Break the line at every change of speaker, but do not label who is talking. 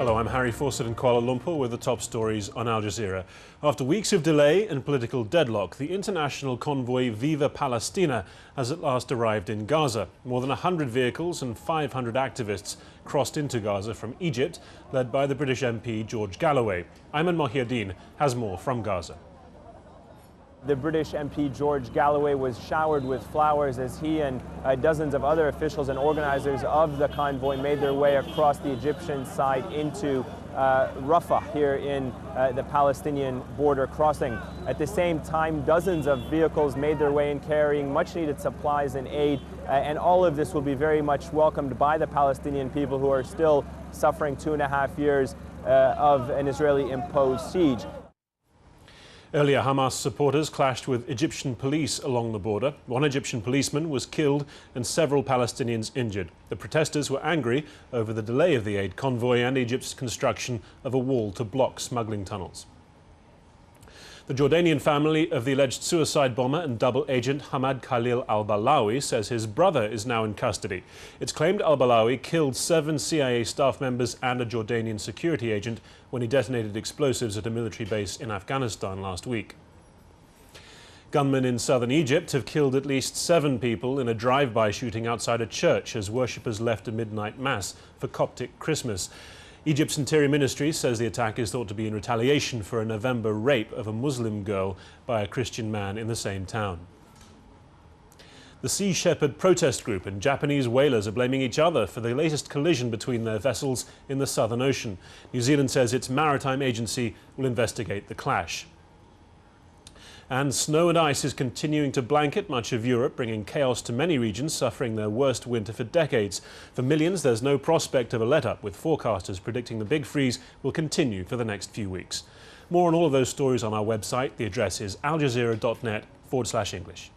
Hello, I'm Harry Fawcett in Kuala Lumpur with the top stories on Al Jazeera. After weeks of delay and political deadlock, the international convoy Viva Palestina has at last arrived in Gaza. More than 100 vehicles and 500 activists crossed into Gaza from Egypt, led by the British MP George Galloway. Ayman Mohyeddin has more from Gaza.
The British MP George Galloway was showered with flowers as he and dozens of other officials and organizers of the convoy made their way across the Egyptian side into Rafah here in the Palestinian border crossing. At the same time, dozens of vehicles made their way in carrying much needed supplies and aid, and all of this will be very much welcomed by the Palestinian people who are still suffering 2.5 years of an Israeli-imposed siege.
Earlier, Hamas supporters clashed with Egyptian police along the border. One Egyptian policeman was killed and several Palestinians injured. The protesters were angry over the delay of the aid convoy and Egypt's construction of a wall to block smuggling tunnels. The Jordanian family of the alleged suicide bomber and double agent Hamad Khalil al-Balawi says his brother is now in custody. It's claimed al-Balawi killed 7 CIA staff members and a Jordanian security agent when he detonated explosives at a military base in Afghanistan last week. Gunmen in southern Egypt have killed at least 7 people in a drive-by shooting outside a church as worshippers left a midnight mass for Coptic Christmas. Egypt's Interior Ministry says the attack is thought to be in retaliation for a November rape of a Muslim girl by a Christian man in the same town. The Sea Shepherd protest group and Japanese whalers are blaming each other for the latest collision between their vessels in the Southern Ocean. New Zealand says its maritime agency will investigate the clash. And snow and ice is continuing to blanket much of Europe, bringing chaos to many regions suffering their worst winter for decades. For millions, there's no prospect of a let-up, with forecasters predicting the big freeze will continue for the next few weeks. More on all of those stories on our website. The address is aljazeera.net/English.